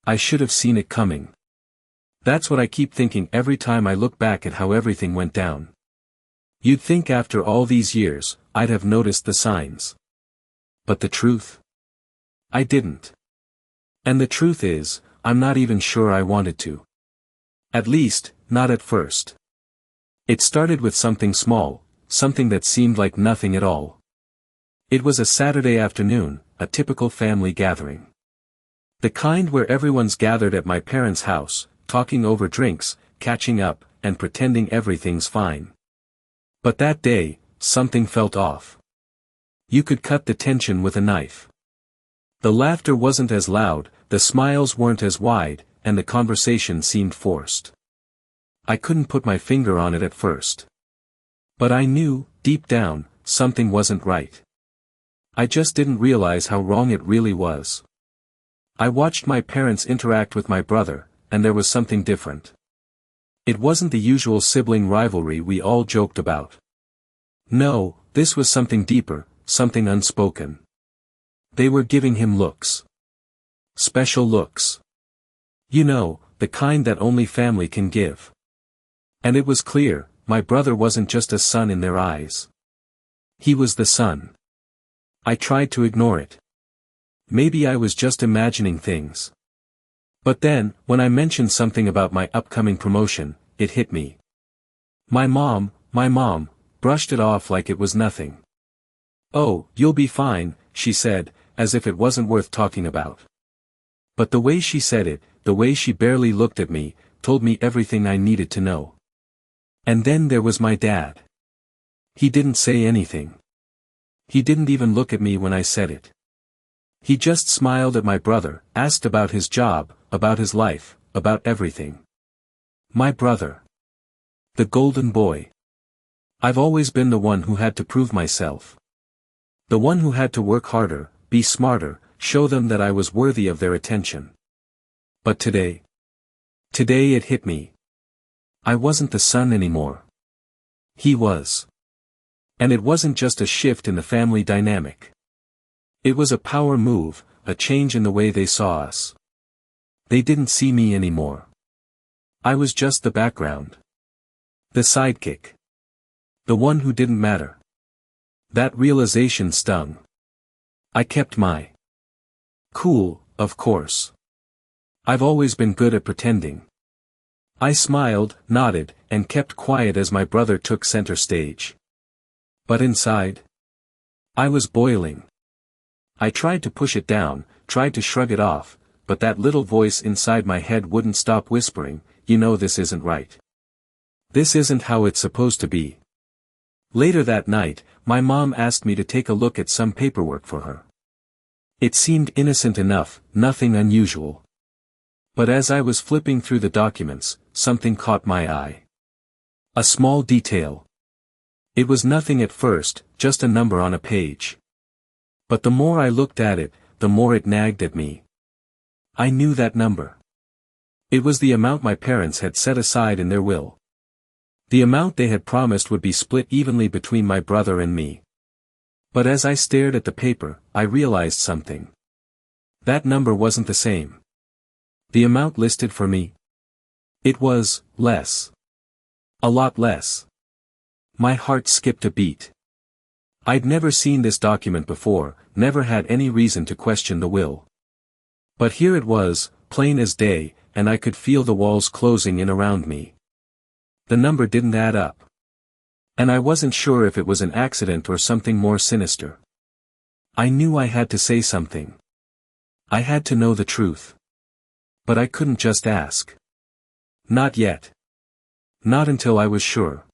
I should have seen it coming. That's what I keep thinking every time I look back at how everything went down. You'd think after all these years, I'd have noticed the signs. But the truth? I didn't. And the truth is, I'm not even sure I wanted to. At least, not at first. It started with something small, something that seemed like nothing at all. It was a Saturday afternoon, a typical family gathering. The kind where everyone's gathered at my parents' house, talking over drinks, catching up, and pretending everything's fine. But that day, something felt off. You could cut the tension with a knife. The laughter wasn't as loud, the smiles weren't as wide, and the conversation seemed forced. I couldn't put my finger on it at first. But I knew, deep down, something wasn't right. I just didn't realize how wrong it really was. I watched my parents interact with my brother, and there was something different. It wasn't the usual sibling rivalry we all joked about. No, this was something deeper, something unspoken. They were giving him looks. Special looks. You know, the kind that only family can give. And it was clear, my brother wasn't just a son in their eyes. He was the son. I tried to ignore it. Maybe I was just imagining things. But then, when I mentioned something about my upcoming promotion, it hit me. My mom, brushed it off like it was nothing. "Oh, you'll be fine," she said, as if it wasn't worth talking about. But the way she said it, the way she barely looked at me, told me everything I needed to know. And then there was my dad. He didn't say anything. He didn't even look at me when I said it. He just smiled at my brother, asked about his job, about his life, about everything. My brother. The golden boy. I've always been the one who had to prove myself. The one who had to work harder, be smarter, show them that I was worthy of their attention. But today it hit me. I wasn't the son anymore. He was. And it wasn't just a shift in the family dynamic. It was a power move, a change in the way they saw us. They didn't see me anymore. I was just the background. The sidekick. The one who didn't matter. That realization stung. I kept my cool, of course. I've always been good at pretending. I smiled, nodded, and kept quiet as my brother took center stage. But inside, I was boiling. I tried to push it down, tried to shrug it off, but that little voice inside my head wouldn't stop whispering, "You know this isn't right. This isn't how it's supposed to be." Later that night, my mom asked me to take a look at some paperwork for her. It seemed innocent enough, nothing unusual. But as I was flipping through the documents, something caught my eye. A small detail. It was nothing at first, just a number on a page. But the more I looked at it, the more it nagged at me. I knew that number. It was the amount my parents had set aside in their will. The amount they had promised would be split evenly between my brother and me. But as I stared at the paper, I realized something. That number wasn't the same. The amount listed for me. It was less. A lot less. My heart skipped a beat. I'd never seen this document before, never had any reason to question the will. But here it was, plain as day, and I could feel the walls closing in around me. The number didn't add up. And I wasn't sure if it was an accident or something more sinister. I knew I had to say something. I had to know the truth. But I couldn't just ask. Not yet. Not until I was sure.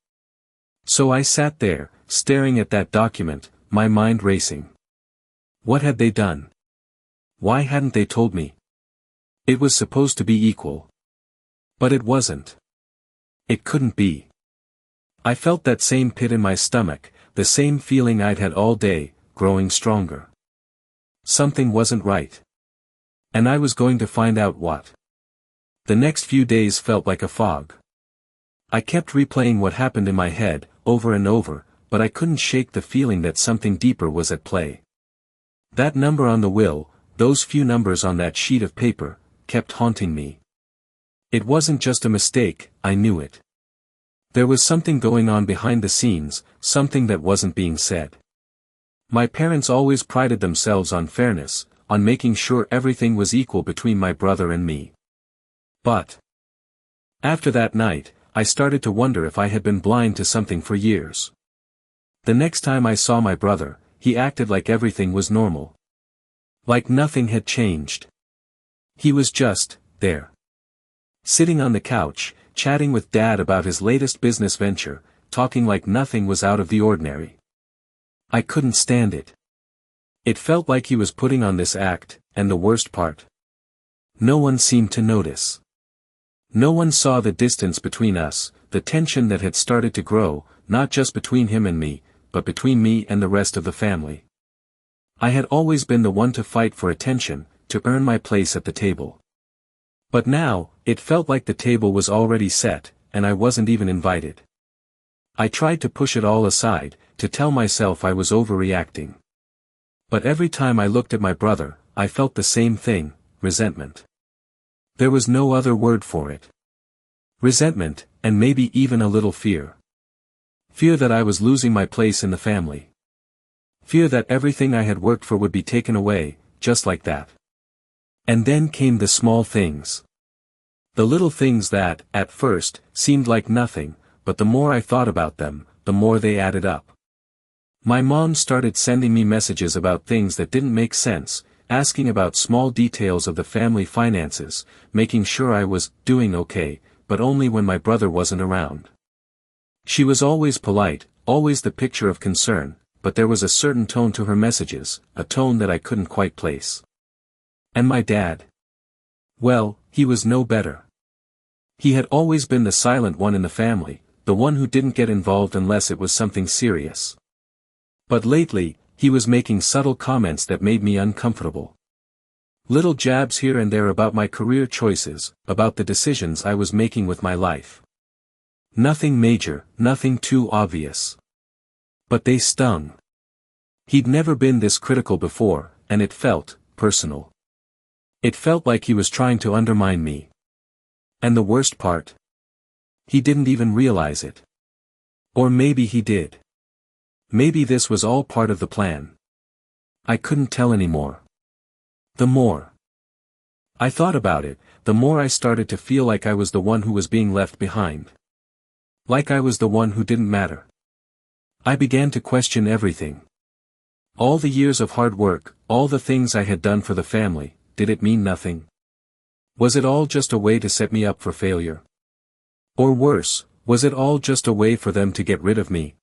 So I sat there, staring at that document, my mind racing. What had they done? Why hadn't they told me? It was supposed to be equal. But it wasn't. It couldn't be. I felt that same pit in my stomach, the same feeling I'd had all day, growing stronger. Something wasn't right. And I was going to find out what. The next few days felt like a fog. I kept replaying what happened in my head, over and over, but I couldn't shake the feeling that something deeper was at play. That number on the will, those few numbers on that sheet of paper, kept haunting me. It wasn't just a mistake, I knew it. There was something going on behind the scenes, something that wasn't being said. My parents always prided themselves on fairness, on making sure everything was equal between my brother and me. But after that night, I started to wonder if I had been blind to something for years. The next time I saw my brother, he acted like everything was normal. Like nothing had changed. He was just there. Sitting on the couch, chatting with Dad about his latest business venture, talking like nothing was out of the ordinary. I couldn't stand it. It felt like he was putting on this act, and the worst part. No one seemed to notice. No one saw the distance between us, the tension that had started to grow, not just between him and me, but between me and the rest of the family. I had always been the one to fight for attention, to earn my place at the table. But now, it felt like the table was already set, and I wasn't even invited. I tried to push it all aside, to tell myself I was overreacting. But every time I looked at my brother, I felt the same thing, resentment. There was no other word for it. Resentment, and maybe even a little fear. Fear that I was losing my place in the family. Fear that everything I had worked for would be taken away, just like that. And then came the small things. The little things that, at first, seemed like nothing, but the more I thought about them, the more they added up. My mom started sending me messages about things that didn't make sense, asking about small details of the family finances, making sure I was doing okay, but only when my brother wasn't around. She was always polite, always the picture of concern, but there was a certain tone to her messages, a tone that I couldn't quite place. And my dad? Well, he was no better. He had always been the silent one in the family, the one who didn't get involved unless it was something serious. But lately, he was making subtle comments that made me uncomfortable. Little jabs here and there about my career choices, about the decisions I was making with my life. Nothing major, nothing too obvious. But they stung. He'd never been this critical before, and it felt personal. It felt like he was trying to undermine me. And the worst part? He didn't even realize it. Or maybe he did. Maybe this was all part of the plan. I couldn't tell anymore. The more I thought about it, the more I started to feel like I was the one who was being left behind. Like I was the one who didn't matter. I began to question everything. All the years of hard work, all the things I had done for the family, did it mean nothing? Was it all just a way to set me up for failure? Or worse, was it all just a way for them to get rid of me?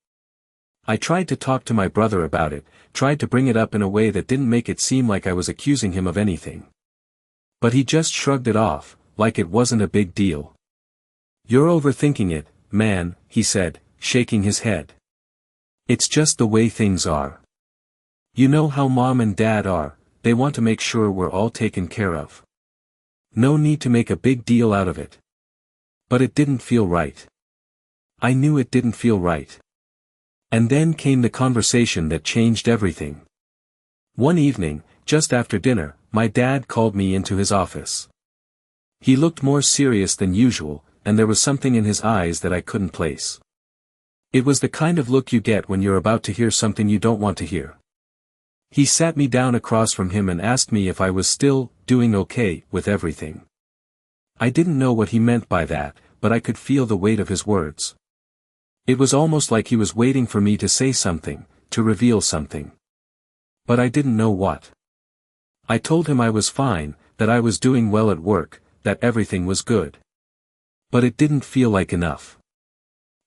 I tried to talk to my brother about it, tried to bring it up in a way that didn't make it seem like I was accusing him of anything. But he just shrugged it off, like it wasn't a big deal. "You're overthinking it, man," he said, shaking his head. "It's just the way things are. You know how Mom and Dad are, they want to make sure we're all taken care of. No need to make a big deal out of it." But it didn't feel right. I knew it didn't feel right. And then came the conversation that changed everything. One evening, just after dinner, my dad called me into his office. He looked more serious than usual, and there was something in his eyes that I couldn't place. It was the kind of look you get when you're about to hear something you don't want to hear. He sat me down across from him and asked me if I was still doing okay with everything. I didn't know what he meant by that, but I could feel the weight of his words. It was almost like he was waiting for me to say something, to reveal something. But I didn't know what. I told him I was fine, that I was doing well at work, that everything was good. But it didn't feel like enough.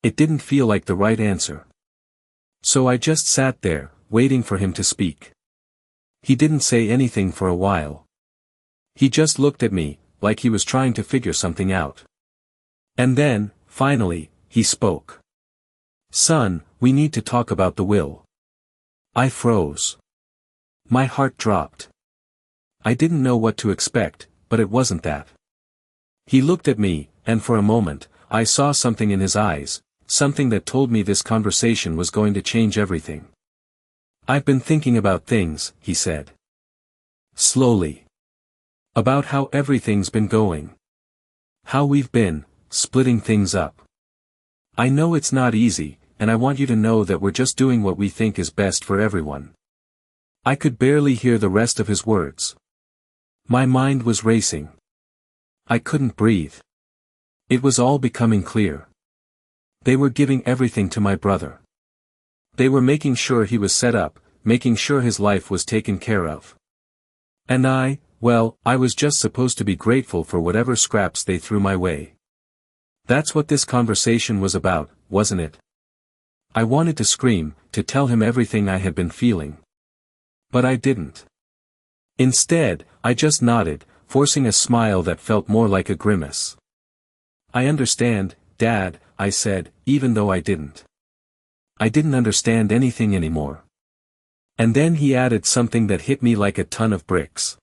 It didn't feel like the right answer. So I just sat there, waiting for him to speak. He didn't say anything for a while. He just looked at me, like he was trying to figure something out. And then, finally, he spoke. "Son, we need to talk about the will." I froze. My heart dropped. I didn't know what to expect, but it wasn't that. He looked at me, and for a moment, I saw something in his eyes, something that told me this conversation was going to change everything. "I've been thinking about things," he said. Slowly. About how everything's been going. How we've been, splitting things up. I know it's not easy, and I want you to know that we're just doing what we think is best for everyone. I could barely hear the rest of his words. My mind was racing. I couldn't breathe. It was all becoming clear. They were giving everything to my brother. They were making sure he was set up, making sure his life was taken care of. And I was just supposed to be grateful for whatever scraps they threw my way. That's what this conversation was about, wasn't it? I wanted to scream, to tell him everything I had been feeling. But I didn't. Instead, I just nodded, forcing a smile that felt more like a grimace. I understand, Dad, I said, even though I didn't. I didn't understand anything anymore. And then he added something that hit me like a ton of bricks.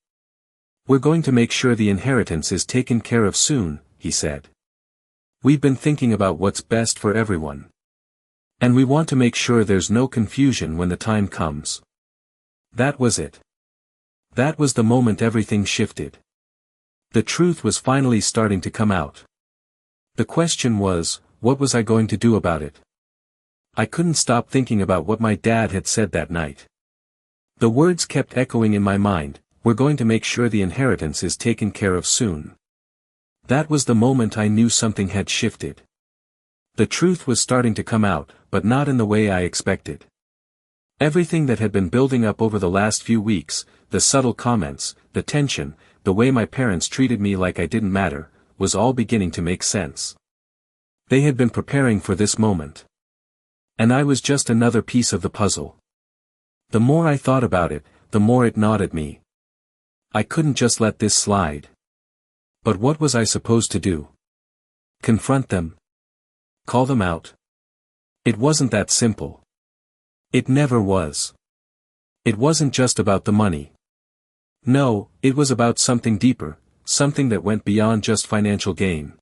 We're going to make sure the inheritance is taken care of soon, he said. We've been thinking about what's best for everyone. And we want to make sure there's no confusion when the time comes. That was it. That was the moment everything shifted. The truth was finally starting to come out. The question was, what was I going to do about it? I couldn't stop thinking about what my dad had said that night. The words kept echoing in my mind, we're going to make sure the inheritance is taken care of soon. That was the moment I knew something had shifted. The truth was starting to come out, but not in the way I expected. Everything that had been building up over the last few weeks, the subtle comments, the tension, the way my parents treated me like I didn't matter, was all beginning to make sense. They had been preparing for this moment. And I was just another piece of the puzzle. The more I thought about it, the more it gnawed at me. I couldn't just let this slide. But what was I supposed to do? Confront them? Call them out? It wasn't that simple. It never was. It wasn't just about the money. No, it was about something deeper, something that went beyond just financial gain.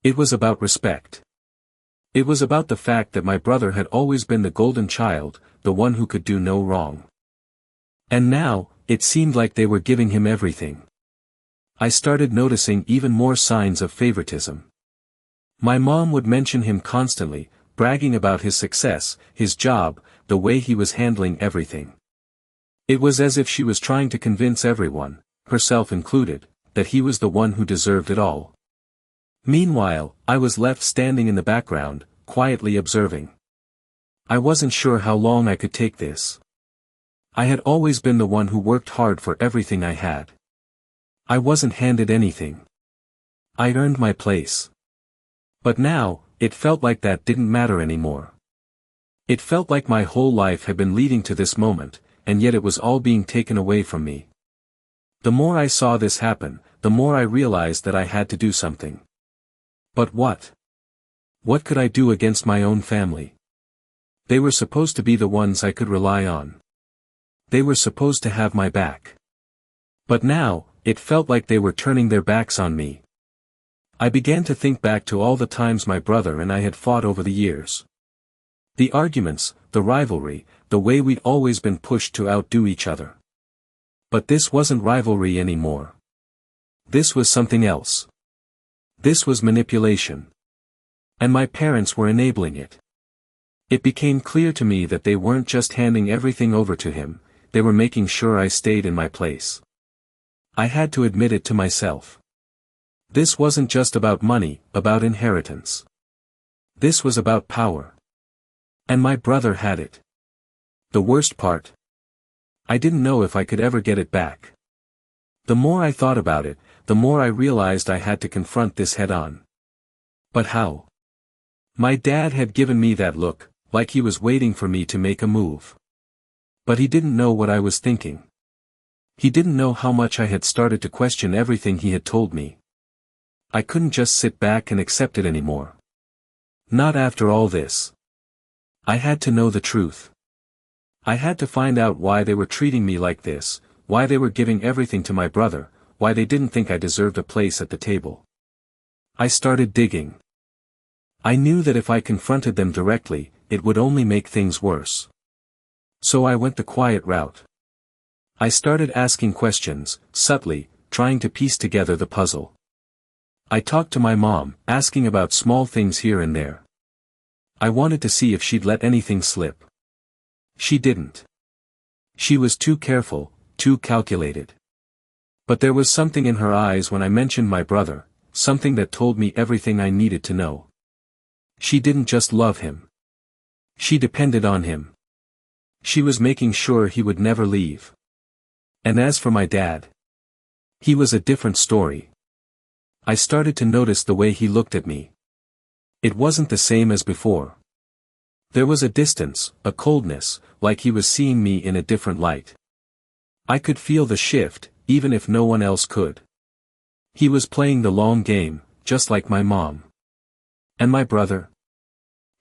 It was about respect. It was about the fact that my brother had always been the golden child, the one who could do no wrong. And now, it seemed like they were giving him everything. I started noticing even more signs of favoritism. My mom would mention him constantly, bragging about his success, his job, the way he was handling everything. It was as if she was trying to convince everyone, herself included, that he was the one who deserved it all. Meanwhile, I was left standing in the background, quietly observing. I wasn't sure how long I could take this. I had always been the one who worked hard for everything I had. I wasn't handed anything. I earned my place. But now, it felt like that didn't matter anymore. It felt like my whole life had been leading to this moment, and yet it was all being taken away from me. The more I saw this happen, the more I realized that I had to do something. But what? What could I do against my own family? They were supposed to be the ones I could rely on. They were supposed to have my back. But now, it felt like they were turning their backs on me. I began to think back to all the times my brother and I had fought over the years. The arguments, the rivalry, the way we'd always been pushed to outdo each other. But this wasn't rivalry anymore. This was something else. This was manipulation. And my parents were enabling it. It became clear to me that they weren't just handing everything over to him, they were making sure I stayed in my place. I had to admit it to myself. This wasn't just about money, about inheritance. This was about power. And my brother had it. The worst part? I didn't know if I could ever get it back. The more I thought about it, the more I realized I had to confront this head-on. But how? My dad had given me that look, like he was waiting for me to make a move. But he didn't know what I was thinking. He didn't know how much I had started to question everything he had told me. I couldn't just sit back and accept it anymore. Not after all this. I had to know the truth. I had to find out why they were treating me like this, why they were giving everything to my brother, why they didn't think I deserved a place at the table. I started digging. I knew that if I confronted them directly, it would only make things worse. So I went the quiet route. I started asking questions, subtly, trying to piece together the puzzle. I talked to my mom, asking about small things here and there. I wanted to see if she'd let anything slip. She didn't. She was too careful, too calculated. But there was something in her eyes when I mentioned my brother, something that told me everything I needed to know. She didn't just love him. She depended on him. She was making sure he would never leave. And as for my dad, he was a different story. I started to notice the way he looked at me. It wasn't the same as before. There was a distance, a coldness, like he was seeing me in a different light. I could feel the shift, even if no one else could. He was playing the long game, just like my mom. And my brother?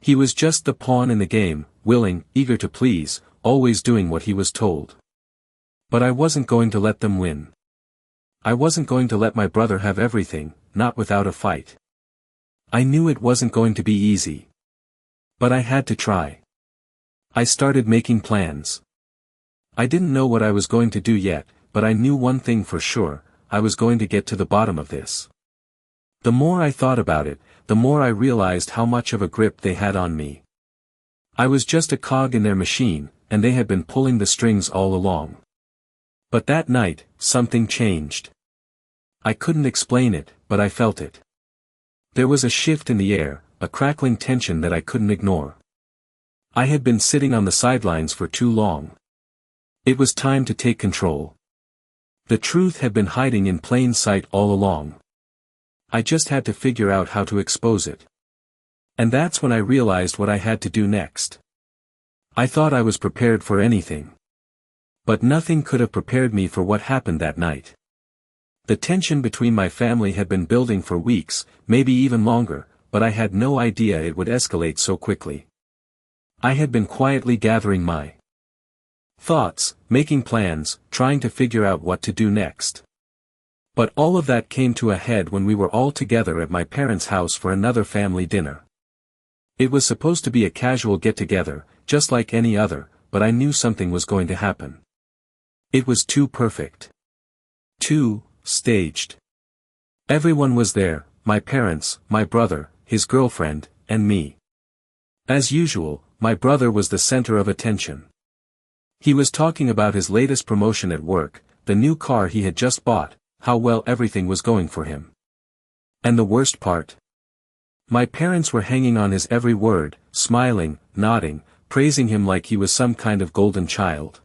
He was just the pawn in the game, willing, eager to please, always doing what he was told. But I wasn't going to let them win. I wasn't going to let my brother have everything, not without a fight. I knew it wasn't going to be easy. But I had to try. I started making plans. I didn't know what I was going to do yet, but I knew one thing for sure, I was going to get to the bottom of this. The more I thought about it, the more I realized how much of a grip they had on me. I was just a cog in their machine, and they had been pulling the strings all along. But that night, something changed. I couldn't explain it, but I felt it. There was a shift in the air, a crackling tension that I couldn't ignore. I had been sitting on the sidelines for too long. It was time to take control. The truth had been hiding in plain sight all along. I just had to figure out how to expose it. And that's when I realized what I had to do next. I thought I was prepared for anything. But nothing could have prepared me for what happened that night. The tension between my family had been building for weeks, maybe even longer, but I had no idea it would escalate so quickly. I had been quietly gathering my thoughts, making plans, trying to figure out what to do next. But all of that came to a head when we were all together at my parents' house for another family dinner. It was supposed to be a casual get-together, just like any other, but I knew something was going to happen. It was too perfect. Too staged. Everyone was there, my parents, my brother, his girlfriend, and me. As usual, my brother was the center of attention. He was talking about his latest promotion at work, the new car he had just bought, how well everything was going for him. And the worst part? My parents were hanging on his every word, smiling, nodding, praising him like he was some kind of golden child.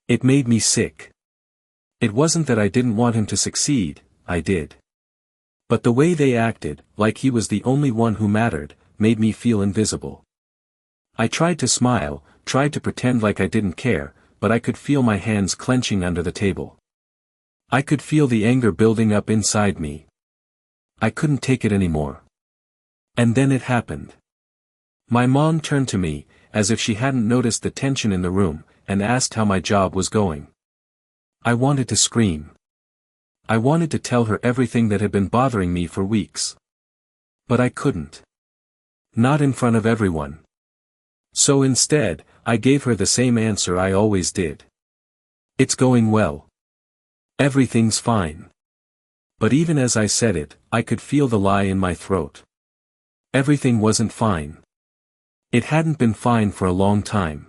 It made me sick. It wasn't that I didn't want him to succeed, I did. But the way they acted, like he was the only one who mattered, made me feel invisible. I tried to smile, tried to pretend like I didn't care, but I could feel my hands clenching under the table. I could feel the anger building up inside me. I couldn't take it anymore. And then it happened. My mom turned to me, as if she hadn't noticed the tension in the room, and asked how my job was going. I wanted to scream. I wanted to tell her everything that had been bothering me for weeks. But I couldn't. Not in front of everyone. So instead, I gave her the same answer I always did. It's going well. Everything's fine. But even as I said it, I could feel the lie in my throat. Everything wasn't fine. It hadn't been fine for a long time.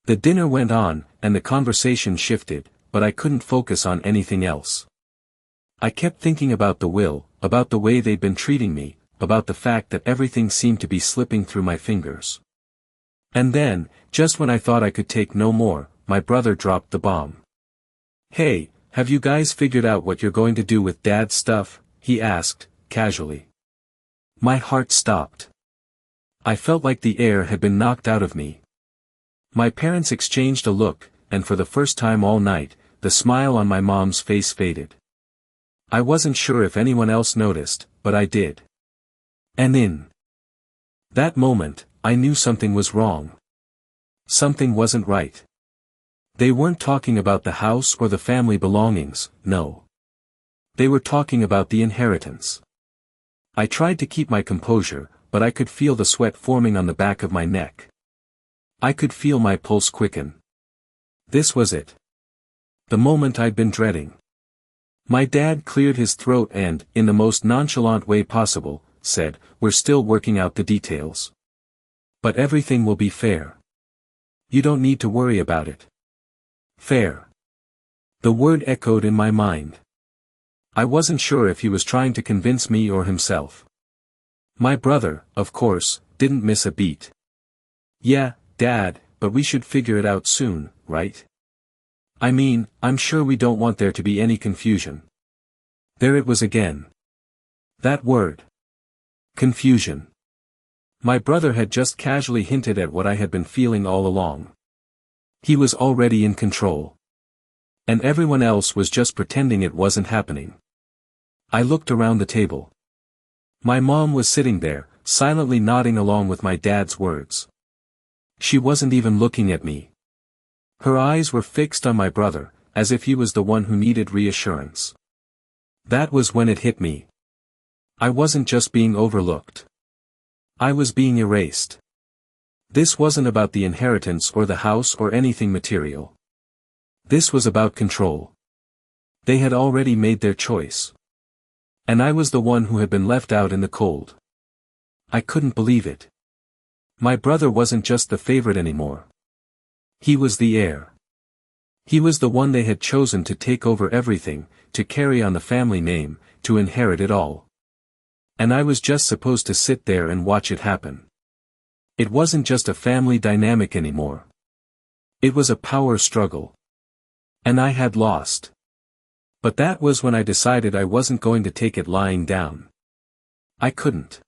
The dinner went on, and the conversation shifted, but I couldn't focus on anything else. I kept thinking about the will, about the way they'd been treating me, about the fact that everything seemed to be slipping through my fingers. And then, just when I thought I could take no more, my brother dropped the bomb. "Hey, have you guys figured out what you're going to do with Dad's stuff?" he asked, casually. My heart stopped. I felt like the air had been knocked out of me. My parents exchanged a look, and for the first time all night, the smile on my mom's face faded. I wasn't sure if anyone else noticed, but I did. And in that moment, I knew something was wrong. Something wasn't right. They weren't talking about the house or the family belongings, no. They were talking about the inheritance. I tried to keep my composure, but I could feel the sweat forming on the back of my neck. I could feel my pulse quicken. This was it. The moment I'd been dreading. My dad cleared his throat and, in the most nonchalant way possible, said, "We're still working out the details. But everything will be fair. You don't need to worry about it." Fair. The word echoed in my mind. I wasn't sure if he was trying to convince me or himself. My brother, of course, didn't miss a beat. "Yeah, Dad, but we should figure it out soon, right? I mean, I'm sure we don't want there to be any confusion." There it was again. That word. Confusion. My brother had just casually hinted at what I had been feeling all along. He was already in control. And everyone else was just pretending it wasn't happening. I looked around the table. My mom was sitting there, silently nodding along with my dad's words. She wasn't even looking at me. Her eyes were fixed on my brother, as if he was the one who needed reassurance. That was when it hit me. I wasn't just being overlooked. I was being erased. This wasn't about the inheritance or the house or anything material. This was about control. They had already made their choice. And I was the one who had been left out in the cold. I couldn't believe it. My brother wasn't just the favorite anymore. He was the heir. He was the one they had chosen to take over everything, to carry on the family name, to inherit it all. And I was just supposed to sit there and watch it happen. It wasn't just a family dynamic anymore. It was a power struggle. And I had lost. But that was when I decided I wasn't going to take it lying down. I couldn't.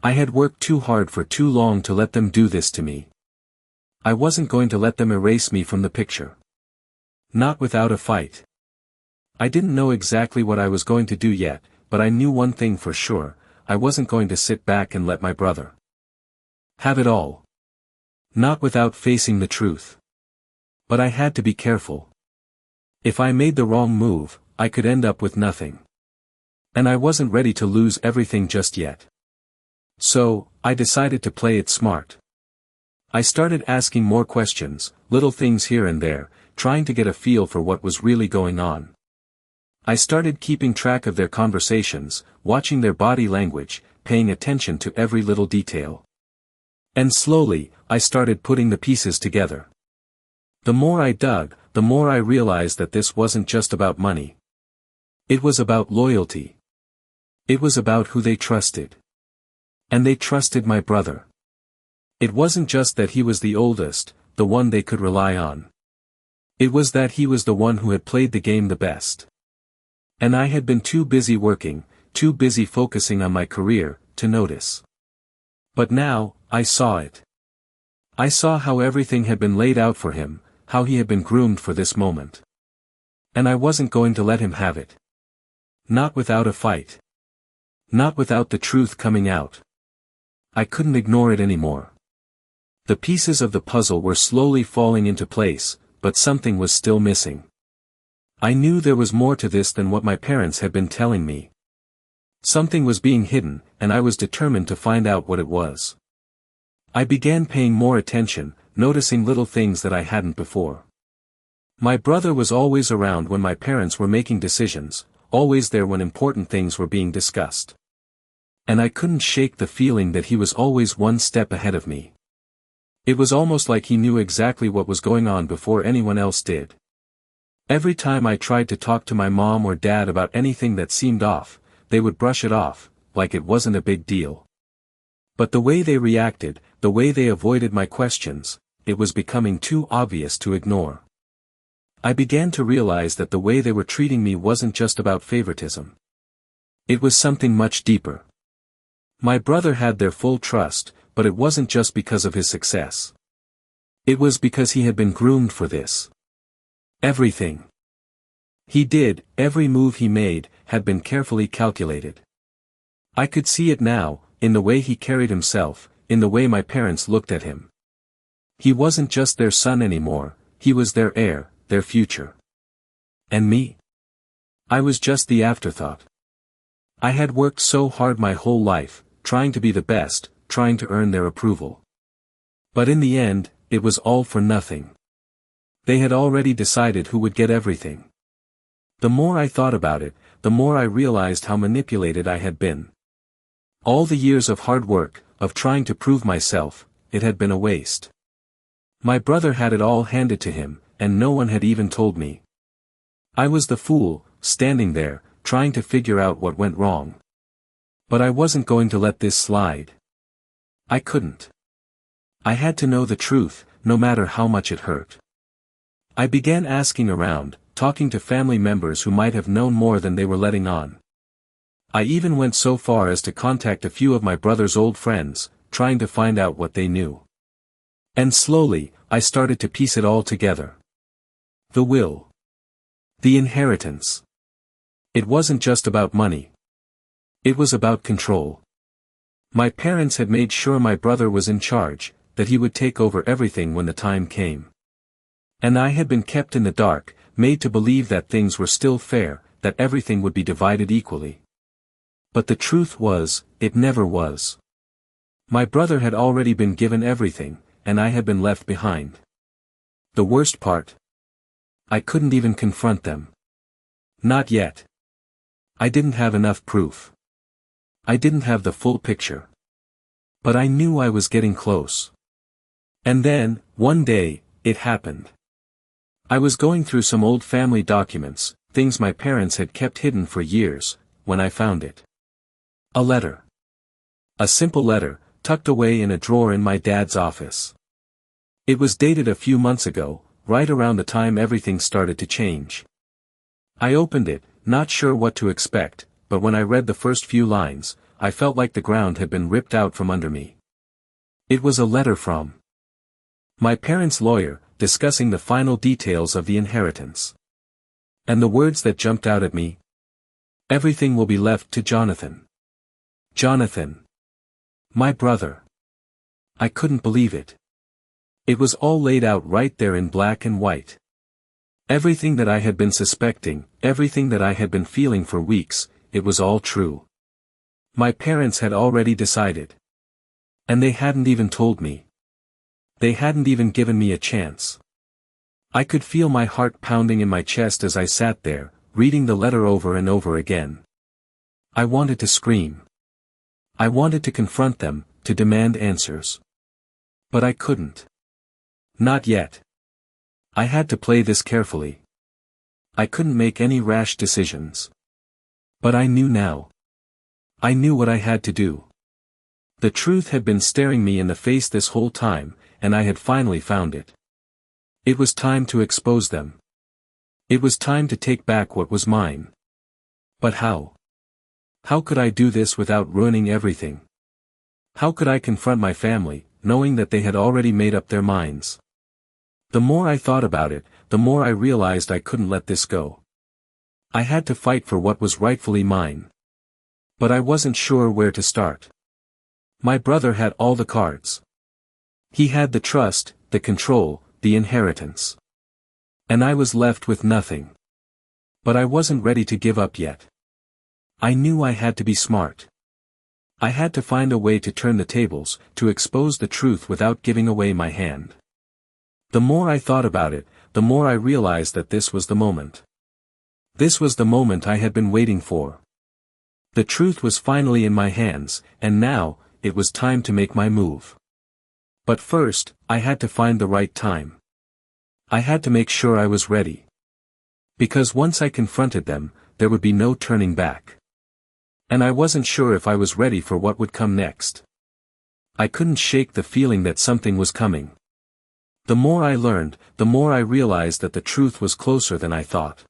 I had worked too hard for too long to let them do this to me. I wasn't going to let them erase me from the picture. Not without a fight. I didn't know exactly what I was going to do yet, but I knew one thing for sure: I wasn't going to sit back and let my brother have it all. Not without facing the truth. But I had to be careful. If I made the wrong move, I could end up with nothing. And I wasn't ready to lose everything just yet. So, I decided to play it smart. I started asking more questions, little things here and there, trying to get a feel for what was really going on. I started keeping track of their conversations, watching their body language, paying attention to every little detail. And slowly, I started putting the pieces together. The more I dug, the more I realized that this wasn't just about money. It was about loyalty. It was about who they trusted. And they trusted my brother. It wasn't just that he was the oldest, the one they could rely on. It was that he was the one who had played the game the best. And I had been too busy working, too busy focusing on my career, to notice. But now, I saw it. I saw how everything had been laid out for him, how he had been groomed for this moment. And I wasn't going to let him have it. Not without a fight. Not without the truth coming out. I couldn't ignore it anymore. The pieces of the puzzle were slowly falling into place, but something was still missing. I knew there was more to this than what my parents had been telling me. Something was being hidden, and I was determined to find out what it was. I began paying more attention, noticing little things that I hadn't before. My brother was always around when my parents were making decisions, always there when important things were being discussed. And I couldn't shake the feeling that he was always one step ahead of me. It was almost like he knew exactly what was going on before anyone else did. Every time I tried to talk to my mom or dad about anything that seemed off, they would brush it off, like it wasn't a big deal. But the way they reacted, the way they avoided my questions, it was becoming too obvious to ignore. I began to realize that the way they were treating me wasn't just about favoritism. It was something much deeper. My brother had their full trust, but it wasn't just because of his success. It was because he had been groomed for this. Everything he did, every move he made, had been carefully calculated. I could see it now, in the way he carried himself, in the way my parents looked at him. He wasn't just their son anymore, he was their heir, their future. And me? I was just the afterthought. I had worked so hard my whole life, trying to be the best, trying to earn their approval. But in the end, it was all for nothing. They had already decided who would get everything. The more I thought about it, the more I realized how manipulated I had been. All the years of hard work, of trying to prove myself, it had been a waste. My brother had it all handed to him, and no one had even told me. I was the fool, standing there, trying to figure out what went wrong. But I wasn't going to let this slide. I couldn't. I had to know the truth, no matter how much it hurt. I began asking around, talking to family members who might have known more than they were letting on. I even went so far as to contact a few of my brother's old friends, trying to find out what they knew. And slowly, I started to piece it all together. The will. The inheritance. It wasn't just about money. It was about control. My parents had made sure my brother was in charge, that he would take over everything when the time came. And I had been kept in the dark, made to believe that things were still fair, that everything would be divided equally. But the truth was, it never was. My brother had already been given everything, and I had been left behind. The worst part? I couldn't even confront them. Not yet. I didn't have enough proof. I didn't have the full picture. But I knew I was getting close. And then, one day, it happened. I was going through some old family documents, things my parents had kept hidden for years, when I found it. A letter. A simple letter, tucked away in a drawer in my dad's office. It was dated a few months ago, right around the time everything started to change. I opened it, not sure what to expect, but when I read the first few lines, I felt like the ground had been ripped out from under me. It was a letter from my parents' lawyer, discussing the final details of the inheritance. And the words that jumped out at me: everything will be left to Jonathan. Jonathan. My brother. I couldn't believe it. It was all laid out right there in black and white. Everything that I had been suspecting, everything that I had been feeling for weeks, it was all true. My parents had already decided. And they hadn't even told me. They hadn't even given me a chance. I could feel my heart pounding in my chest as I sat there, reading the letter over and over again. I wanted to scream. I wanted to confront them, to demand answers. But I couldn't. Not yet. I had to play this carefully. I couldn't make any rash decisions. But I knew now. I knew what I had to do. The truth had been staring me in the face this whole time, and I had finally found it. It was time to expose them. It was time to take back what was mine. But how? How could I do this without ruining everything? How could I confront my family, knowing that they had already made up their minds? The more I thought about it, the more I realized I couldn't let this go. I had to fight for what was rightfully mine. But I wasn't sure where to start. My brother had all the cards. He had the trust, the control, the inheritance. And I was left with nothing. But I wasn't ready to give up yet. I knew I had to be smart. I had to find a way to turn the tables, to expose the truth without giving away my hand. The more I thought about it, the more I realized that this was the moment. This was the moment I had been waiting for. The truth was finally in my hands, and now, it was time to make my move. But first, I had to find the right time. I had to make sure I was ready. Because once I confronted them, there would be no turning back. And I wasn't sure if I was ready for what would come next. I couldn't shake the feeling that something was coming. The more I learned, the more I realized that the truth was closer than I thought.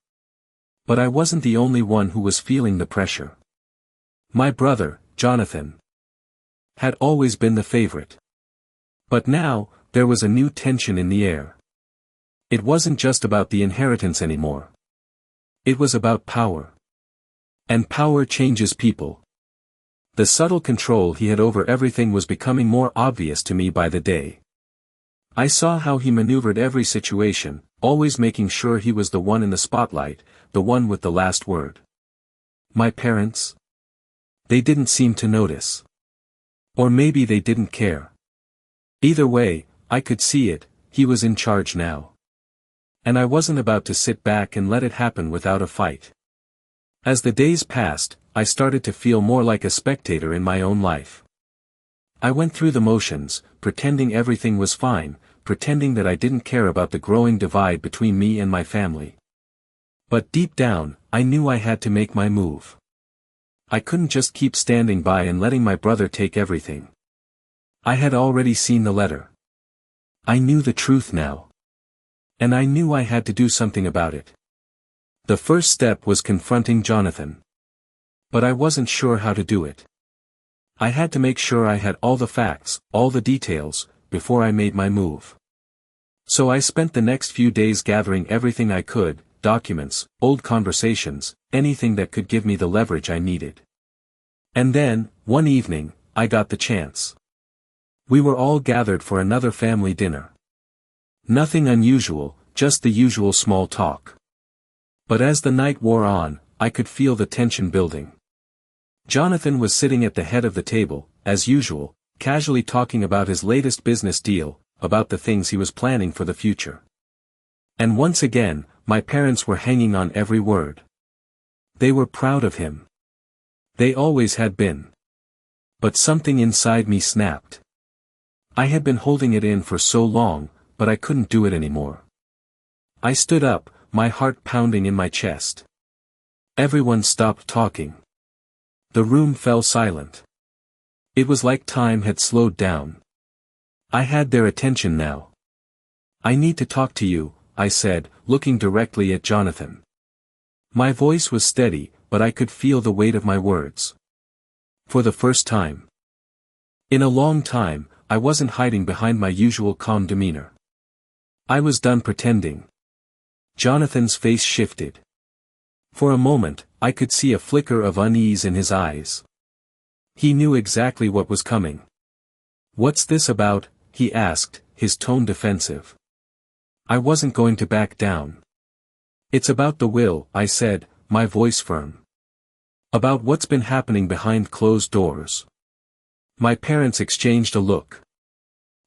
But I wasn't the only one who was feeling the pressure. My brother, Jonathan, had always been the favorite. But now, there was a new tension in the air. It wasn't just about the inheritance anymore. It was about power. And power changes people. The subtle control he had over everything was becoming more obvious to me by the day. I saw how he maneuvered every situation, always making sure he was the one in the spotlight, the one with the last word. My parents? They didn't seem to notice. Or maybe they didn't care. Either way, I could see it, he was in charge now. And I wasn't about to sit back and let it happen without a fight. As the days passed, I started to feel more like a spectator in my own life. I went through the motions, pretending everything was fine, pretending that I didn't care about the growing divide between me and my family. But deep down, I knew I had to make my move. I couldn't just keep standing by and letting my brother take everything. I had already seen the letter. I knew the truth now. And I knew I had to do something about it. The first step was confronting Jonathan. But I wasn't sure how to do it. I had to make sure I had all the facts, all the details, before I made my move. So I spent the next few days gathering everything I could, documents, old conversations, anything that could give me the leverage I needed. And then, one evening, I got the chance. We were all gathered for another family dinner. Nothing unusual, just the usual small talk. But as the night wore on, I could feel the tension building. Jonathan was sitting at the head of the table, as usual, casually talking about his latest business deal, about the things he was planning for the future. And once again, my parents were hanging on every word. They were proud of him. They always had been. But something inside me snapped. I had been holding it in for so long, but I couldn't do it anymore. I stood up, my heart pounding in my chest. Everyone stopped talking. The room fell silent. It was like time had slowed down. I had their attention now. "I need to talk to you," I said, looking directly at Jonathan. My voice was steady, but I could feel the weight of my words. For the first time in a long time, I wasn't hiding behind my usual calm demeanor. I was done pretending. Jonathan's face shifted. For a moment, I could see a flicker of unease in his eyes. He knew exactly what was coming. "What's this about?" he asked, his tone defensive. I wasn't going to back down. "It's about the will," I said, my voice firm. "About what's been happening behind closed doors." My parents exchanged a look.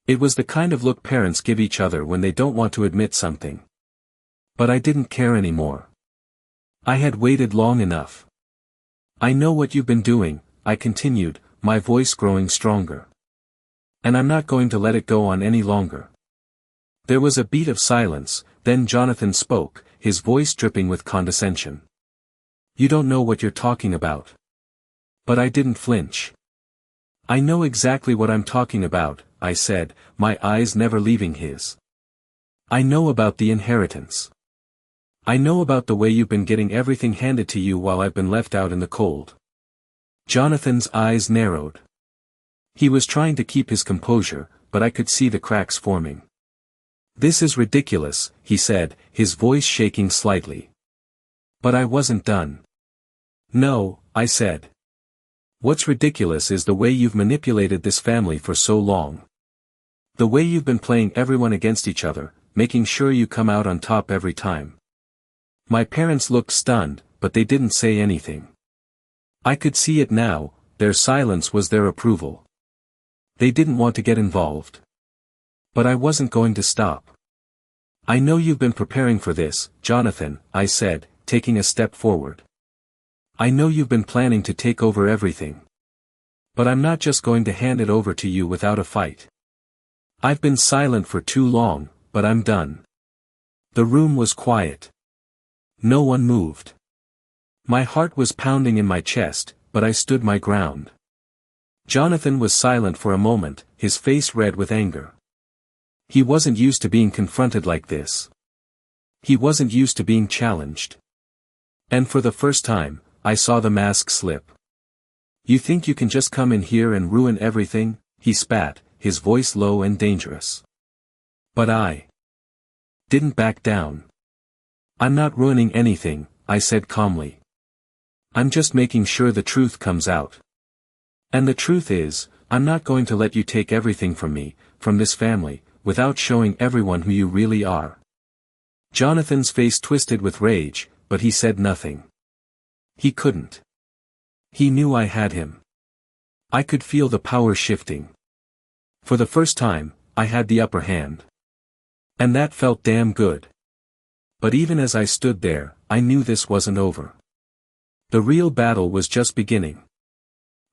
It was the kind of look parents give each other when they don't want to admit something. But I didn't care anymore. I had waited long enough. "I know what you've been doing," I continued, my voice growing stronger. "And I'm not going to let it go on any longer." There was a beat of silence, then Jonathan spoke, his voice dripping with condescension. "You don't know what you're talking about." But I didn't flinch. "I know exactly what I'm talking about," I said, my eyes never leaving his. "I know about the inheritance. I know about the way you've been getting everything handed to you while I've been left out in the cold." Jonathan's eyes narrowed. He was trying to keep his composure, but I could see the cracks forming. "This is ridiculous," he said, his voice shaking slightly. But I wasn't done. "No," I said. "What's ridiculous is the way you've manipulated this family for so long. The way you've been playing everyone against each other, making sure you come out on top every time." My parents looked stunned, but they didn't say anything. I could see it now, their silence was their approval. They didn't want to get involved. But I wasn't going to stop. "I know you've been preparing for this, Jonathan," I said, taking a step forward. "I know you've been planning to take over everything. But I'm not just going to hand it over to you without a fight. I've been silent for too long, but I'm done." The room was quiet. No one moved. My heart was pounding in my chest, but I stood my ground. Jonathan was silent for a moment, his face red with anger. He wasn't used to being confronted like this. He wasn't used to being challenged. And for the first time, I saw the mask slip. "You think you can just come in here and ruin everything?" he spat, his voice low and dangerous. But I didn't back down. "I'm not ruining anything," I said calmly. "I'm just making sure the truth comes out. And the truth is, I'm not going to let you take everything from me, from this family, without showing everyone who you really are." Jonathan's face twisted with rage, but he said nothing. He couldn't. He knew I had him. I could feel the power shifting. For the first time, I had the upper hand. And that felt damn good. But even as I stood there, I knew this wasn't over. The real battle was just beginning.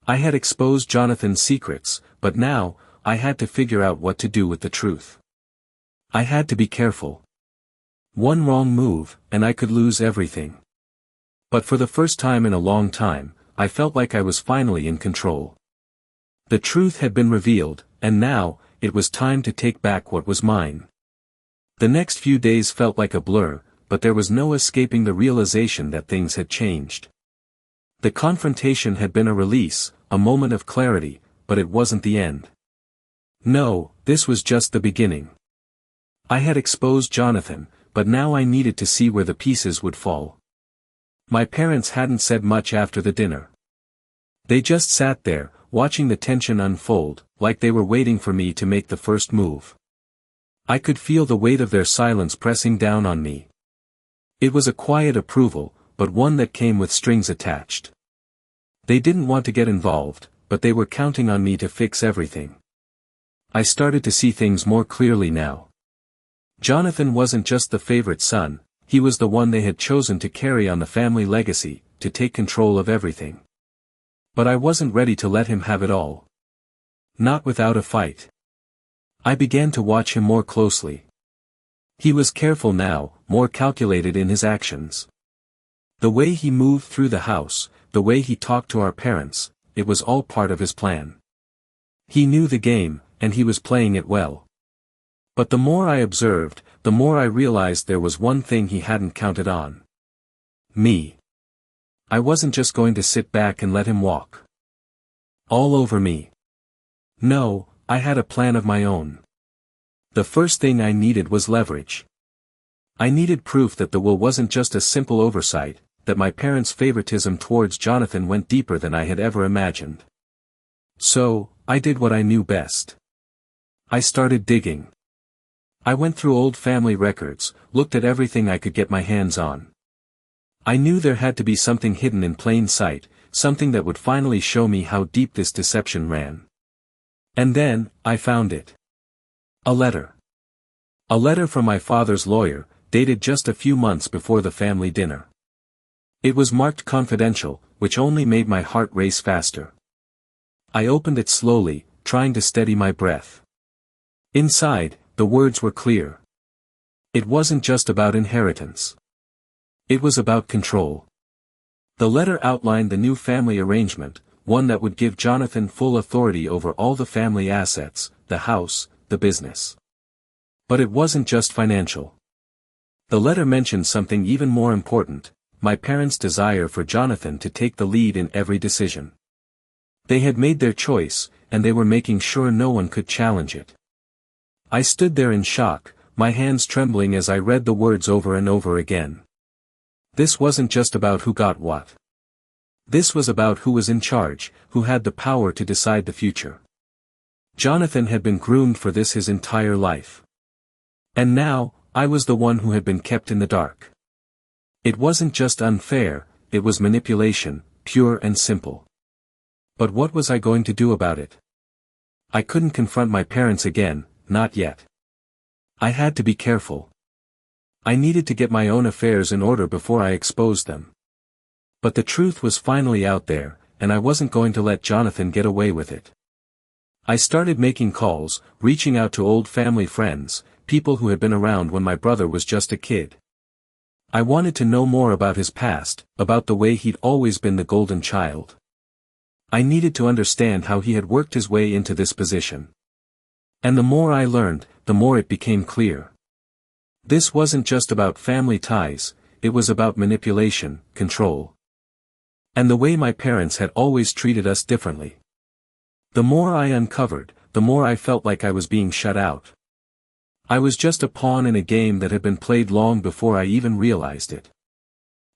I had exposed Jonathan's secrets, but now, I had to figure out what to do with the truth. I had to be careful. One wrong move, and I could lose everything. But for the first time in a long time, I felt like I was finally in control. The truth had been revealed, and now, it was time to take back what was mine. The next few days felt like a blur, but there was no escaping the realization that things had changed. The confrontation had been a release, a moment of clarity, but it wasn't the end. No, this was just the beginning. I had exposed Jonathan, but now I needed to see where the pieces would fall. My parents hadn't said much after the dinner. They just sat there, watching the tension unfold, like they were waiting for me to make the first move. I could feel the weight of their silence pressing down on me. It was a quiet approval, but one that came with strings attached. They didn't want to get involved, but they were counting on me to fix everything. I started to see things more clearly now. Jonathan wasn't just the favorite son, he was the one they had chosen to carry on the family legacy, to take control of everything. But I wasn't ready to let him have it all. Not without a fight. I began to watch him more closely. He was careful now, more calculated in his actions. The way he moved through the house, the way he talked to our parents, it was all part of his plan. He knew the game, and he was playing it well. But the more I observed, the more I realized there was one thing he hadn't counted on. Me. I wasn't just going to sit back and let him walk all over me. No, I had a plan of my own. The first thing I needed was leverage. I needed proof that the will wasn't just a simple oversight, that my parents' favoritism towards Jonathan went deeper than I had ever imagined. So, I did what I knew best. I started digging. I went through old family records, looked at everything I could get my hands on. I knew there had to be something hidden in plain sight, something that would finally show me how deep this deception ran. And then, I found it. A letter. A letter from my father's lawyer, dated just a few months before the family dinner. It was marked confidential, which only made my heart race faster. I opened it slowly, trying to steady my breath. Inside, the words were clear. It wasn't just about inheritance. It was about control. The letter outlined the new family arrangement, one that would give Jonathan full authority over all the family assets, the house, the business. But it wasn't just financial. The letter mentioned something even more important, my parents' desire for Jonathan to take the lead in every decision. They had made their choice, and they were making sure no one could challenge it. I stood there in shock, my hands trembling as I read the words over and over again. This wasn't just about who got what. This was about who was in charge, who had the power to decide the future. Jonathan had been groomed for this his entire life. And now, I was the one who had been kept in the dark. It wasn't just unfair, it was manipulation, pure and simple. But what was I going to do about it? I couldn't confront my parents again, not yet. I had to be careful. I needed to get my own affairs in order before I exposed them. But the truth was finally out there, and I wasn't going to let Jonathan get away with it. I started making calls, reaching out to old family friends, people who had been around when my brother was just a kid. I wanted to know more about his past, about the way he'd always been the golden child. I needed to understand how he had worked his way into this position. And the more I learned, the more it became clear. This wasn't just about family ties, it was about manipulation, control. And the way my parents had always treated us differently. The more I uncovered, the more I felt like I was being shut out. I was just a pawn in a game that had been played long before I even realized it.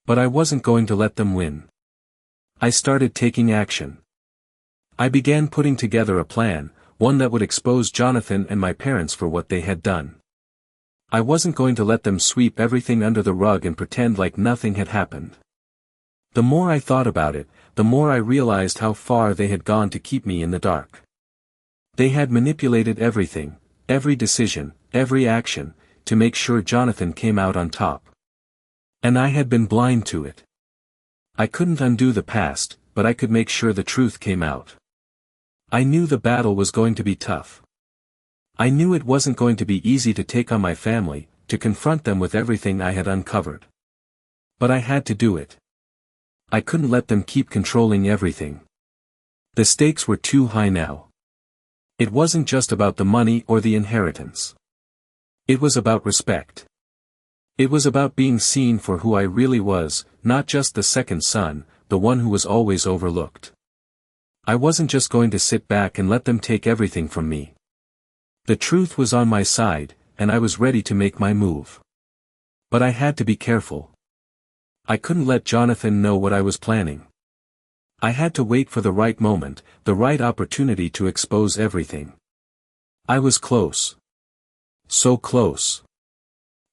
But I wasn't going to let them win. I started taking action. I began putting together a plan, one that would expose Jonathan and my parents for what they had done. I wasn't going to let them sweep everything under the rug and pretend like nothing had happened. The more I thought about it, the more I realized how far they had gone to keep me in the dark. They had manipulated everything, every decision, every action, to make sure Jonathan came out on top. And I had been blind to it. I couldn't undo the past, but I could make sure the truth came out. I knew the battle was going to be tough. I knew it wasn't going to be easy to take on my family, to confront them with everything I had uncovered. But I had to do it. I couldn't let them keep controlling everything. The stakes were too high now. It wasn't just about the money or the inheritance. It was about respect. It was about being seen for who I really was, not just the second son, the one who was always overlooked. I wasn't just going to sit back and let them take everything from me. The truth was on my side, and I was ready to make my move. But I had to be careful. I couldn't let Jonathan know what I was planning. I had to wait for the right moment, the right opportunity to expose everything. I was close. So close.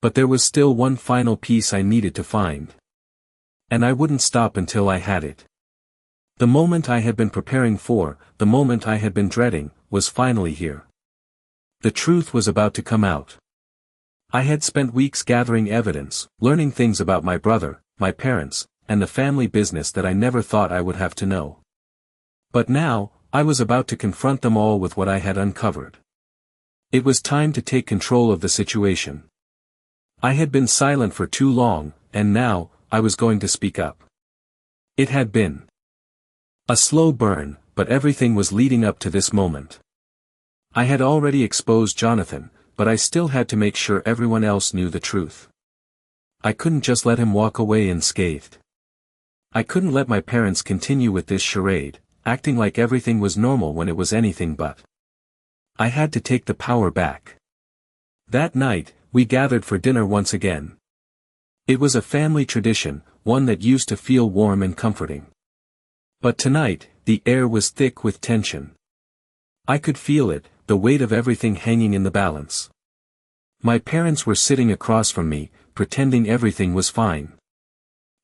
But there was still one final piece I needed to find. And I wouldn't stop until I had it. The moment I had been preparing for, the moment I had been dreading, was finally here. The truth was about to come out. I had spent weeks gathering evidence, learning things about my brother, my parents, and the family business that I never thought I would have to know. But now, I was about to confront them all with what I had uncovered. It was time to take control of the situation. I had been silent for too long, and now, I was going to speak up. It had been a slow burn, but everything was leading up to this moment. I had already exposed Jonathan, but I still had to make sure everyone else knew the truth. I couldn't just let him walk away unscathed. I couldn't let my parents continue with this charade, acting like everything was normal when it was anything but. I had to take the power back. That night, we gathered for dinner once again. It was a family tradition, one that used to feel warm and comforting. But tonight, the air was thick with tension. I could feel it, the weight of everything hanging in the balance. My parents were sitting across from me, pretending everything was fine.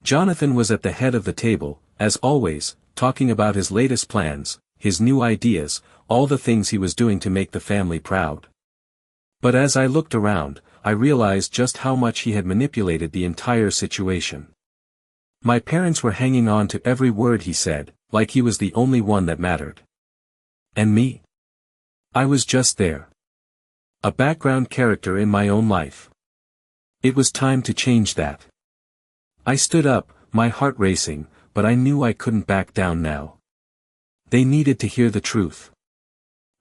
Jonathan was at the head of the table, as always, talking about his latest plans, his new ideas, all the things he was doing to make the family proud. But as I looked around, I realized just how much he had manipulated the entire situation. My parents were hanging on to every word he said, like he was the only one that mattered. And me? I was just there. A background character in my own life. It was time to change that. I stood up, my heart racing, but I knew I couldn't back down now. They needed to hear the truth.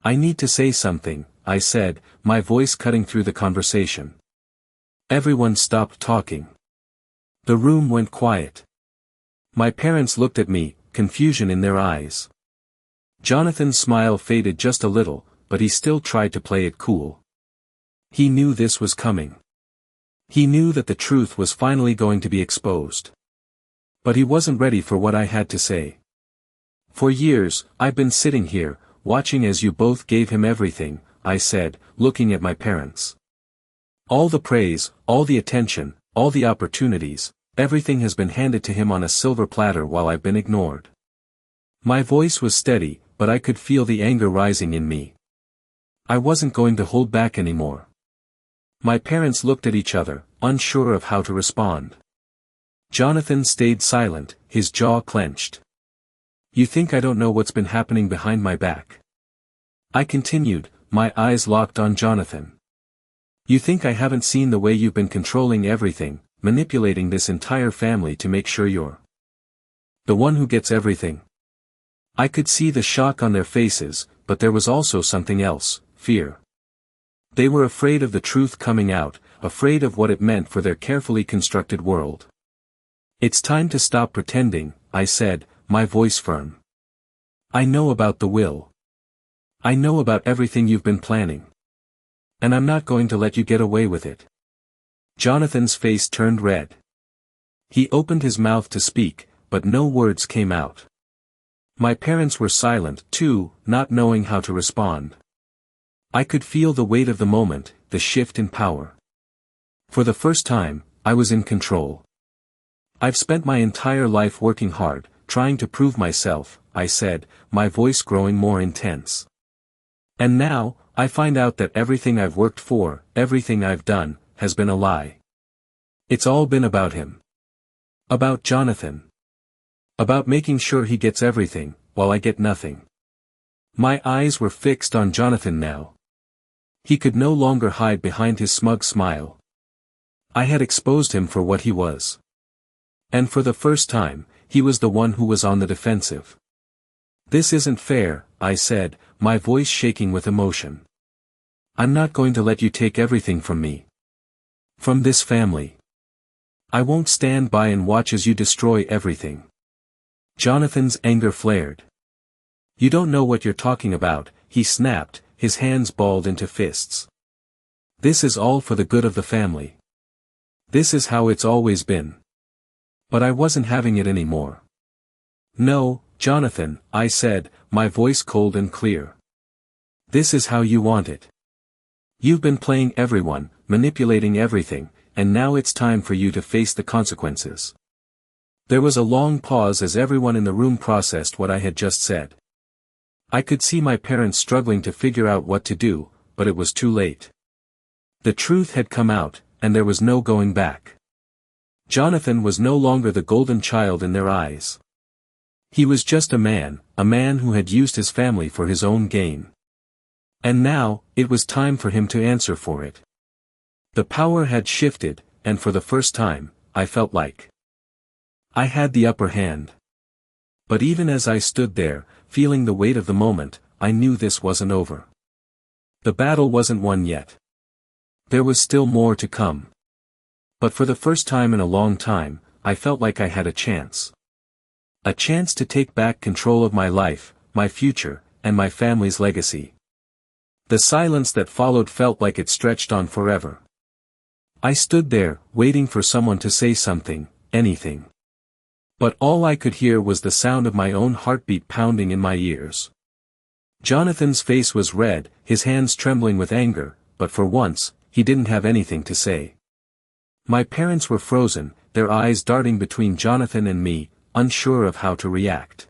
I need to say something, I said, my voice cutting through the conversation. Everyone stopped talking. The room went quiet. My parents looked at me, confusion in their eyes. Jonathan's smile faded just a little, but he still tried to play it cool. He knew this was coming. He knew that the truth was finally going to be exposed. But he wasn't ready for what I had to say. For years, I've been sitting here, watching as you both gave him everything, I said, looking at my parents. All the praise, all the attention, all the opportunities, everything has been handed to him on a silver platter while I've been ignored. My voice was steady, but I could feel the anger rising in me. I wasn't going to hold back anymore. My parents looked at each other, unsure of how to respond. Jonathan stayed silent, his jaw clenched. You think I don't know what's been happening behind my back? I continued, my eyes locked on Jonathan. You think I haven't seen the way you've been controlling everything, manipulating this entire family to make sure you're the one who gets everything? I could see the shock on their faces, but there was also something else, fear. They were afraid of the truth coming out, afraid of what it meant for their carefully constructed world. It's time to stop pretending, I said, my voice firm. I know about the will. I know about everything you've been planning. And I'm not going to let you get away with it. Jonathan's face turned red. He opened his mouth to speak, but no words came out. My parents were silent, too, not knowing how to respond. I could feel the weight of the moment, the shift in power. For the first time, I was in control. I've spent my entire life working hard, trying to prove myself, I said, my voice growing more intense. And now, I find out that everything I've worked for, everything I've done, has been a lie. It's all been about him. About Jonathan. About making sure he gets everything, while I get nothing. My eyes were fixed on Jonathan now. He could no longer hide behind his smug smile. I had exposed him for what he was. And for the first time, he was the one who was on the defensive. "This isn't fair," I said, my voice shaking with emotion. "I'm not going to let you take everything from me. From this family. I won't stand by and watch as you destroy everything." Jonathan's anger flared. "You don't know what you're talking about," he snapped, his hands balled into fists. "This is all for the good of the family. This is how it's always been." But I wasn't having it anymore. "No, Jonathan," I said, my voice cold and clear. "This is how you want it. You've been playing everyone, manipulating everything, and now it's time for you to face the consequences." There was a long pause as everyone in the room processed what I had just said. I could see my parents struggling to figure out what to do, but it was too late. The truth had come out, and there was no going back. Jonathan was no longer the golden child in their eyes. He was just a man who had used his family for his own gain. And now, it was time for him to answer for it. The power had shifted, and for the first time, I felt like I had the upper hand. But even as I stood there, feeling the weight of the moment, I knew this wasn't over. The battle wasn't won yet. There was still more to come. But for the first time in a long time, I felt like I had a chance. A chance to take back control of my life, my future, and my family's legacy. The silence that followed felt like it stretched on forever. I stood there, waiting for someone to say something, anything. But all I could hear was the sound of my own heartbeat pounding in my ears. Jonathan's face was red, his hands trembling with anger, but for once, he didn't have anything to say. My parents were frozen, their eyes darting between Jonathan and me, unsure of how to react.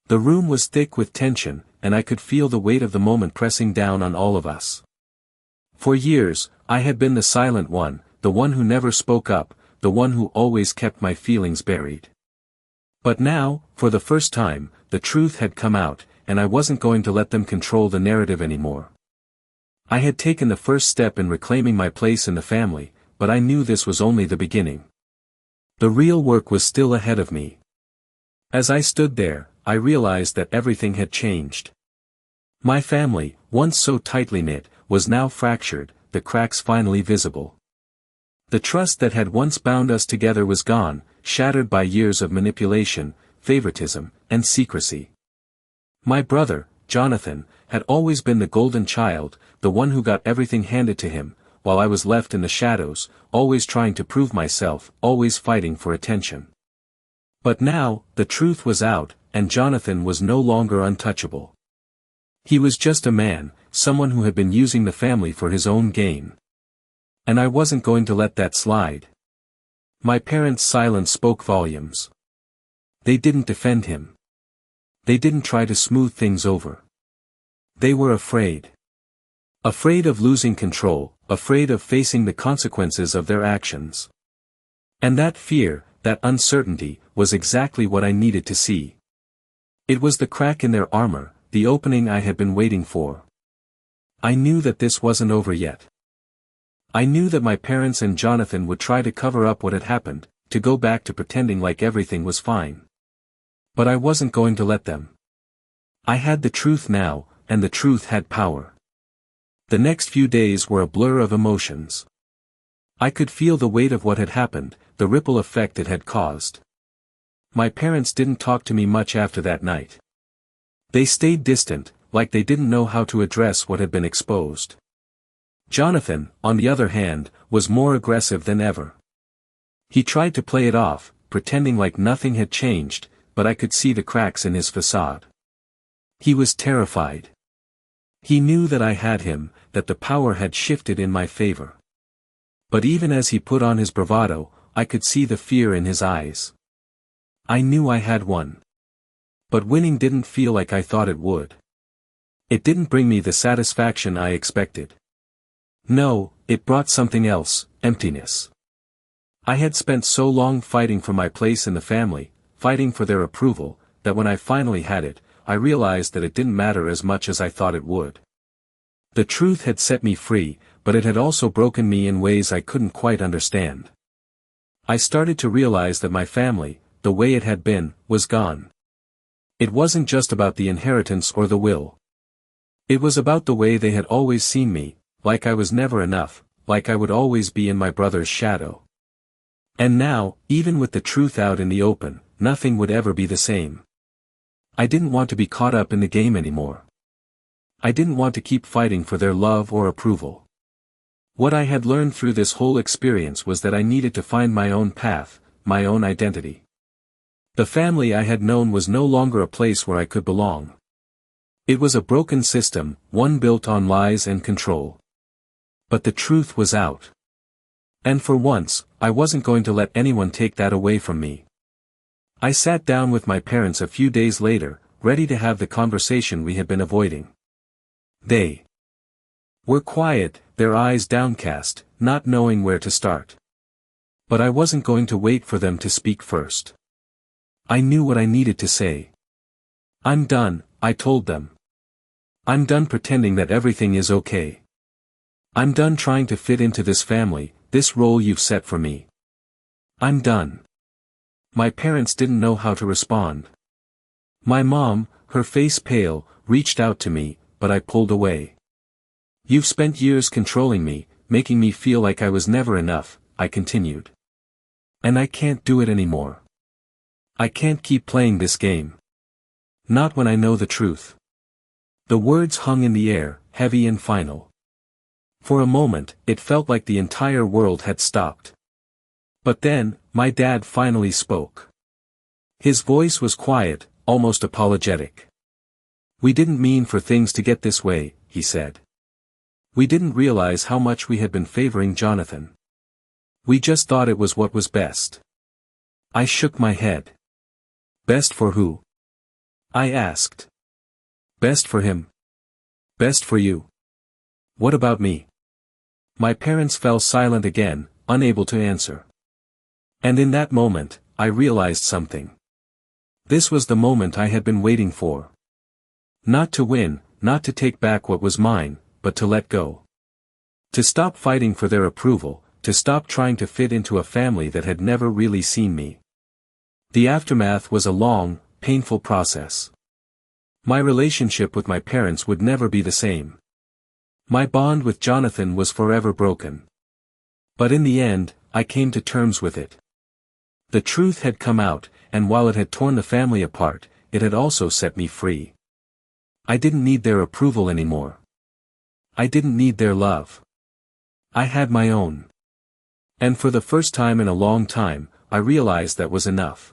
The room was thick with tension, and I could feel the weight of the moment pressing down on all of us. For years, I had been the silent one, the one who never spoke up, the one who always kept my feelings buried. But now, for the first time, the truth had come out, and I wasn't going to let them control the narrative anymore. I had taken the first step in reclaiming my place in the family, but I knew this was only the beginning. The real work was still ahead of me. As I stood there, I realized that everything had changed. My family, once so tightly knit, was now fractured, the cracks finally visible. The trust that had once bound us together was gone, shattered by years of manipulation, favoritism, and secrecy. My brother, Jonathan, had always been the golden child, the one who got everything handed to him, while I was left in the shadows, always trying to prove myself, always fighting for attention. But now, the truth was out, and Jonathan was no longer untouchable. He was just a man, someone who had been using the family for his own gain. And I wasn't going to let that slide. My parents' silence spoke volumes. They didn't defend him. They didn't try to smooth things over. They were afraid. Afraid of losing control, afraid of facing the consequences of their actions. And that fear, that uncertainty, was exactly what I needed to see. It was the crack in their armor, the opening I had been waiting for. I knew that this wasn't over yet. I knew that my parents and Jonathan would try to cover up what had happened, to go back to pretending like everything was fine. But I wasn't going to let them. I had the truth now, and the truth had power. The next few days were a blur of emotions. I could feel the weight of what had happened, the ripple effect it had caused. My parents didn't talk to me much after that night. They stayed distant, like they didn't know how to address what had been exposed. Jonathan, on the other hand, was more aggressive than ever. He tried to play it off, pretending like nothing had changed, but I could see the cracks in his facade. He was terrified. He knew that I had him, that the power had shifted in my favor. But even as he put on his bravado, I could see the fear in his eyes. I knew I had won. But winning didn't feel like I thought it would. It didn't bring me the satisfaction I expected. No, it brought something else, emptiness. I had spent so long fighting for my place in the family, fighting for their approval, that when I finally had it, I realized that it didn't matter as much as I thought it would. The truth had set me free, but it had also broken me in ways I couldn't quite understand. I started to realize that my family, the way it had been, was gone. It wasn't just about the inheritance or the will. It was about the way they had always seen me, like I was never enough, like I would always be in my brother's shadow. And now, even with the truth out in the open, nothing would ever be the same. I didn't want to be caught up in the game anymore. I didn't want to keep fighting for their love or approval. What I had learned through this whole experience was that I needed to find my own path, my own identity. The family I had known was no longer a place where I could belong. It was a broken system, one built on lies and control. But the truth was out. And for once, I wasn't going to let anyone take that away from me. I sat down with my parents a few days later, ready to have the conversation we had been avoiding. They were quiet, their eyes downcast, not knowing where to start. But I wasn't going to wait for them to speak first. I knew what I needed to say. I'm done, I told them. I'm done pretending that everything is okay. I'm done trying to fit into this family, this role you've set for me. I'm done. My parents didn't know how to respond. My mom, her face pale, reached out to me, but I pulled away. You've spent years controlling me, making me feel like I was never enough, I continued. And I can't do it anymore. I can't keep playing this game. Not when I know the truth. The words hung in the air, heavy and final. For a moment, it felt like the entire world had stopped. But then, my dad finally spoke. His voice was quiet, almost apologetic. We didn't mean for things to get this way, he said. We didn't realize how much we had been favoring Jonathan. We just thought it was what was best. I shook my head. Best for who? I asked. Best for him. Best for you. What about me? My parents fell silent again, unable to answer. And in that moment, I realized something. This was the moment I had been waiting for. Not to win, not to take back what was mine, but to let go. To stop fighting for their approval, to stop trying to fit into a family that had never really seen me. The aftermath was a long, painful process. My relationship with my parents would never be the same. My bond with Jonathan was forever broken. But in the end, I came to terms with it. The truth had come out, and while it had torn the family apart, it had also set me free. I didn't need their approval anymore. I didn't need their love. I had my own. And for the first time in a long time, I realized that was enough.